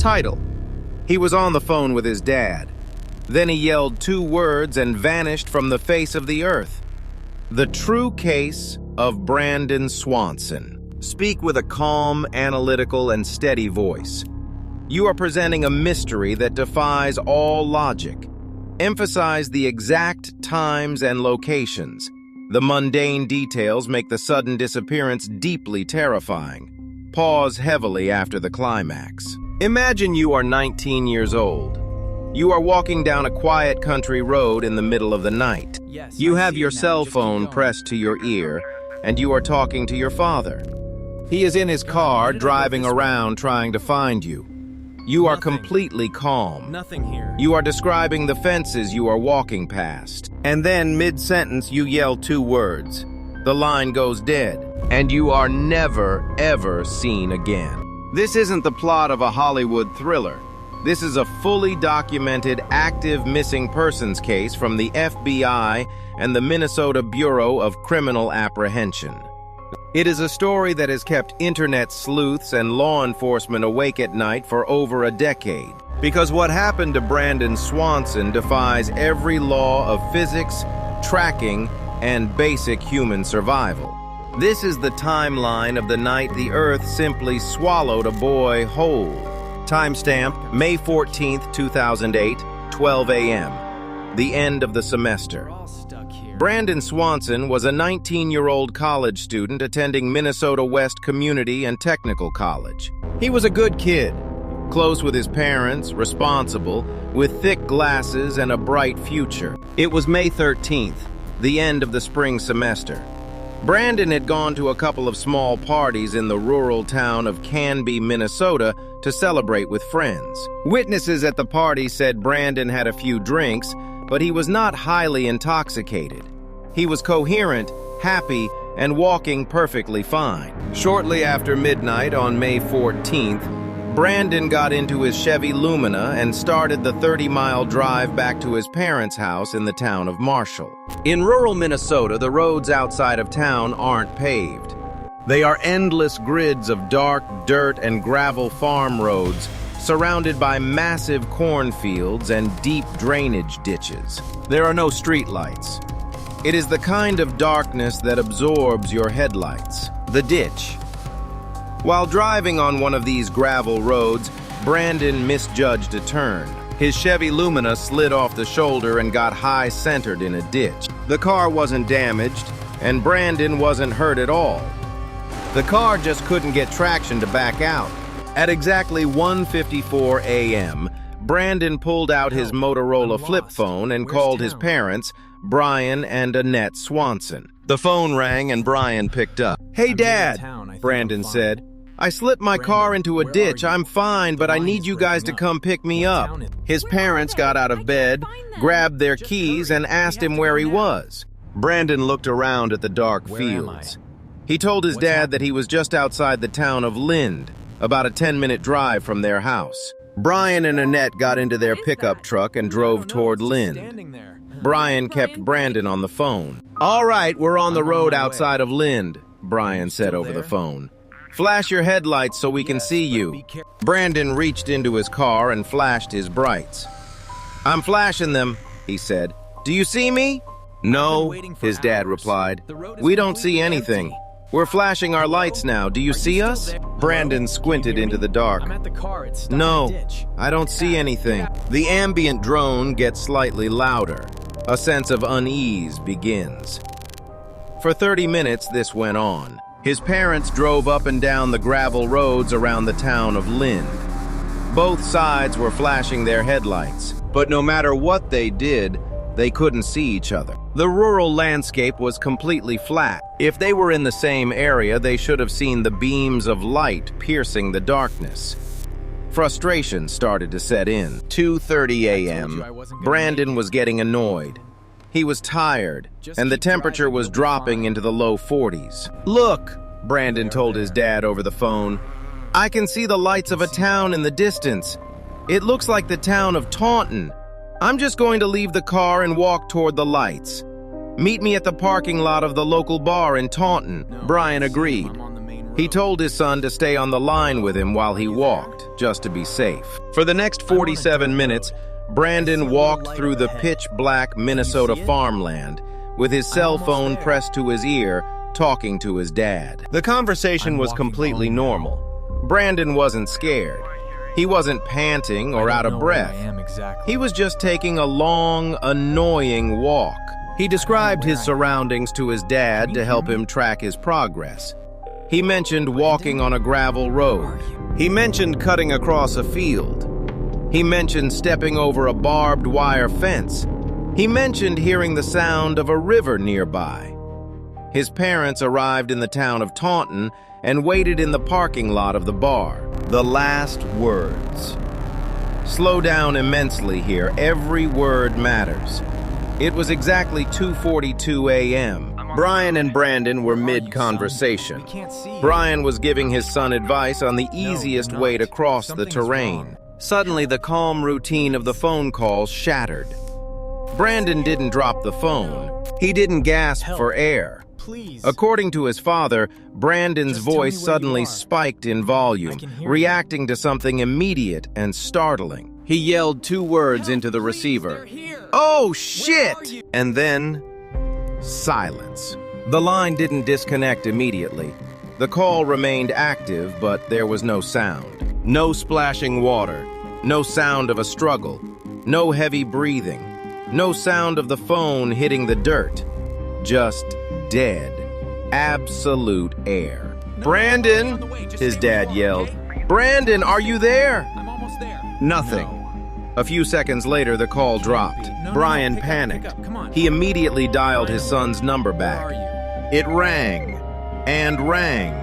Title: He was on the phone with his dad. Then he yelled 2 words and vanished from the face of the earth. The True Case of Brandon Swanson. Speak with a calm, analytical, and steady voice. You are presenting a mystery that defies all logic. Emphasize the exact times and locations. The mundane details make the sudden disappearance deeply terrifying. Pause heavily after the climax. Imagine you are 19 years old. You are walking down a quiet country road in the middle of the night. You have your cell phone pressed to your ear, and you are talking to your father. He is in his car, driving around trying to find you. You are completely calm. Nothing here. You are describing the fences you are walking past. And then, mid-sentence, you yell 2 words. The line goes dead, and you are never, ever seen again. This isn't the plot of a Hollywood thriller. This is a fully documented active missing persons case from the FBI and the Minnesota Bureau of Criminal Apprehension. It is a story that has kept internet sleuths and law enforcement awake at night for over a decade. Because what happened to Brandon Swanson defies every law of physics, tracking, and basic human survival. This is the timeline of the night the Earth simply swallowed a boy whole. Timestamp, May 14th, 2008, 12 a.m. The end of the semester. Brandon Swanson was a 19-year-old college student attending Minnesota West Community and Technical College. He was a good kid, close with his parents, responsible, with thick glasses and a bright future. It was May 13th, the end of the spring semester. Brandon had gone to a couple of small parties in the rural town of Canby, Minnesota, to celebrate with friends. Witnesses at the party said Brandon had a few drinks, but he was not highly intoxicated. He was coherent, happy, and walking perfectly fine. Shortly after midnight on May 14th, Brandon got into his Chevy Lumina and started the 30-mile drive back to his parents' house in the town of Marshall. In rural Minnesota, the roads outside of town aren't paved. They are endless grids of dark dirt and gravel farm roads surrounded by massive cornfields and deep drainage ditches. There are no streetlights. It is the kind of darkness that absorbs your headlights. The ditch. While driving on one of these gravel roads, Brandon misjudged a turn. His Chevy Lumina slid off the shoulder and got high-centered in a ditch. The car wasn't damaged, and Brandon wasn't hurt at all. The car just couldn't get traction to back out. At exactly 1:54 a.m., Brandon pulled out his Motorola flip phone and called his parents, Brian and Annette Swanson. The phone rang and Brian picked up. "Hey, Dad," Brandon said. "I slipped my car into a ditch. I'm fine, but I need you guys to come pick me up." His parents got out of bed, grabbed their keys, and asked him where he was. Brandon looked around at the dark fields. He told his dad that he was just outside the town of Lind, about a 10-minute drive from their house. Brian and Annette got into their pickup truck and drove toward Lind. Brian kept Brandon on the phone. "All right, we're on the road outside of Lind," Brian said over the phone. "Flash your headlights so we can see you." Brandon reached into his car and flashed his brights. "I'm flashing them," he said. "Do you see me?" "No," his dad replied. "We don't see anything. We're flashing our lights now. Do you see us?" Brandon squinted into the dark. "No, I don't see anything." The ambient drone gets slightly louder. A sense of unease begins. For 30 minutes, this went on. His parents drove up and down the gravel roads around the town of Lind. Both sides were flashing their headlights, but no matter what they did, they couldn't see each other. The rural landscape was completely flat. If they were in the same area, they should have seen the beams of light piercing the darkness. Frustration started to set in. 2:30 a.m. Brandon was getting annoyed. He was tired, and the temperature was dropping into the low 40s. "Look," Brandon told his dad over the phone, "I can see the lights of a town in the distance. It looks like the town of Taunton. I'm just going to leave the car and walk toward the lights. Meet me at the parking lot of the local bar in Taunton." Brian agreed. He told his son to stay on the line with him while he walked, just to be safe. For the next 47 minutes, Brandon walked through the pitch-black Minnesota farmland with his cell phone pressed to his ear, talking to his dad. The conversation was completely normal. Brandon wasn't scared. He wasn't panting or out of breath. He was just taking a long, annoying walk. He described his surroundings to his dad to help him track his progress. He mentioned walking on a gravel road. He mentioned cutting across a field. He mentioned stepping over a barbed wire fence. He mentioned hearing the sound of a river nearby. His parents arrived in the town of Taunton and waited in the parking lot of the bar. The last words. Slow down immensely here. Every word matters. It was exactly 2:42 a.m. Brian and Brandon were mid-conversation. Brian was giving his son advice on the easiest way to cross the terrain. Suddenly, the calm routine of the phone call shattered. Brandon didn't drop the phone. He didn't gasp for air. According to his father, Brandon's voice suddenly spiked in volume, reacting to something immediate and startling. He yelled 2 words into the receiver. "Oh, shit!" And then, silence. The line didn't disconnect immediately. The call remained active, but there was no sound. No splashing water. No sound of a struggle. No heavy breathing. No sound of the phone hitting the dirt. Just dead. Absolute air. "Brandon!" his dad yelled. "Brandon, are you there?" I'm almost there. Nothing. A few seconds later, the call dropped. Brian panicked. He immediately dialed his son's number back. It rang, and rang,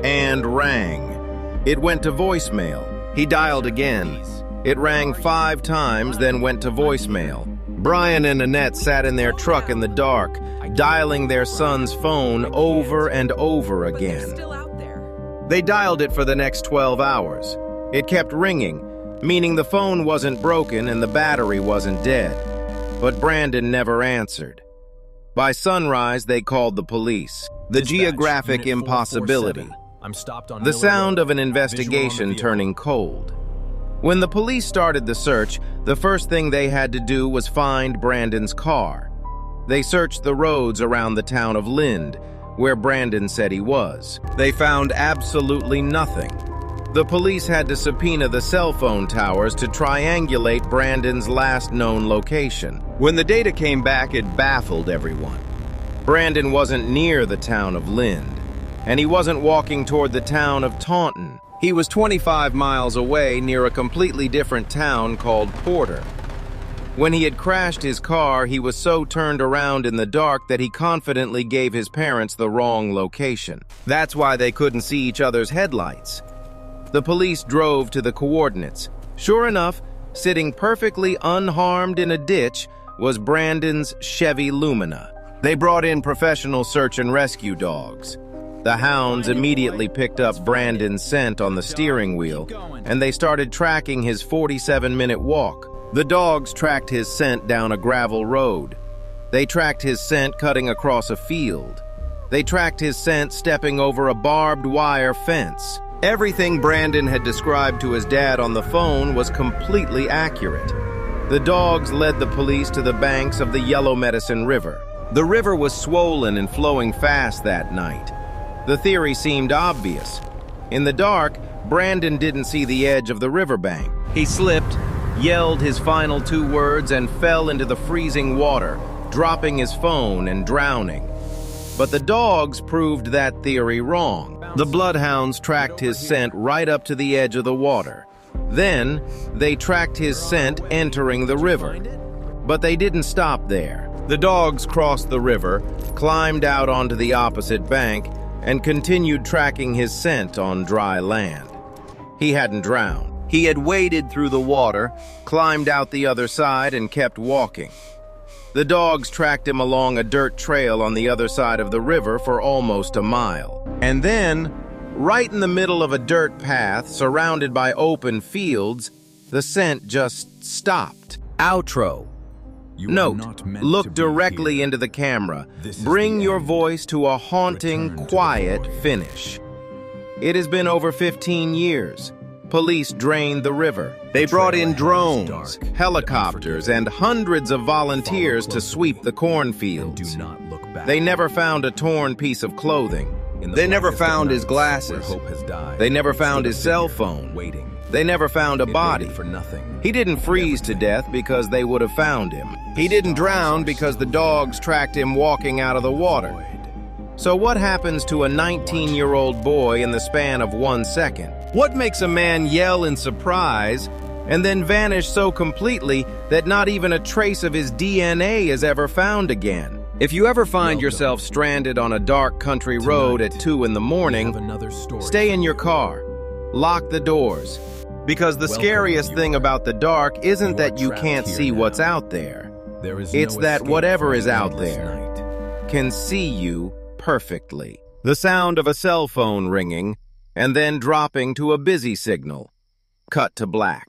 and rang. It went to voicemail. He dialed again. It rang 5 times, then went to voicemail. Brian and Annette sat in their truck in the dark, dialing their son's phone over and over again. They dialed it for the next 12 hours. It kept ringing, meaning the phone wasn't broken and the battery wasn't dead. But Brandon never answered. By sunrise, they called the police. The geographic impossibility. The sound of an investigation turning cold. When the police started the search, the first thing they had to do was find Brandon's car. They searched the roads around the town of Lind, where Brandon said he was. They found absolutely nothing. The police had to subpoena the cell phone towers to triangulate Brandon's last known location. When the data came back, it baffled everyone. Brandon wasn't near the town of Lind, and he wasn't walking toward the town of Taunton. He was 25 miles away near a completely different town called Porter. When he had crashed his car, he was so turned around in the dark that he confidently gave his parents the wrong location. That's why they couldn't see each other's headlights. The police drove to the coordinates. Sure enough, sitting perfectly unharmed in a ditch was Brandon's Chevy Lumina. They brought in professional search and rescue dogs. The hounds immediately picked up Brandon's scent on the steering wheel, and they started tracking his 47-minute walk. The dogs tracked his scent down a gravel road. They tracked his scent cutting across a field. They tracked his scent stepping over a barbed wire fence. Everything Brandon had described to his dad on the phone was completely accurate. The dogs led the police to the banks of the Yellow Medicine River. The river was swollen and flowing fast that night. The theory seemed obvious. In the dark, Brandon didn't see the edge of the riverbank. He slipped, yelled his final 2 words, and fell into the freezing water, dropping his phone and drowning. But the dogs proved that theory wrong. The Bloodhounds tracked his scent right up to the edge of the water. Then, they tracked his scent entering the river. But they didn't stop there. The dogs crossed the river, climbed out onto the opposite bank, and continued tracking his scent on dry land. He hadn't drowned. He had waded through the water, climbed out the other side, and kept walking. The dogs tracked him along a dirt trail on the other side of the river for almost a mile. And then, right in the middle of a dirt path surrounded by open fields, the scent just stopped. Outro. Note, look directly into the camera. Bring your voice to a haunting, quiet finish. It has been over 15 years. Police drained the river. They brought in drones, helicopters, and hundreds of volunteers to sweep the cornfields. They never found a torn piece of clothing. They never found his glasses. They never found his cell phone. They never found a body. He didn't freeze to death because they would have found him. He didn't drown because the dogs tracked him walking out of the water. So what happens to a 19-year-old boy in the span of 1 second? What makes a man yell in surprise and then vanish so completely that not even a trace of his DNA is ever found again? If you ever find yourself stranded on a dark country road at 2 in the morning, stay in your car. Lock the doors. Because the scariest thing about the dark isn't that you can't see what's out there. It's that whatever is out there can see you perfectly. The sound of a cell phone ringing and then dropping to a busy signal. Cut to black.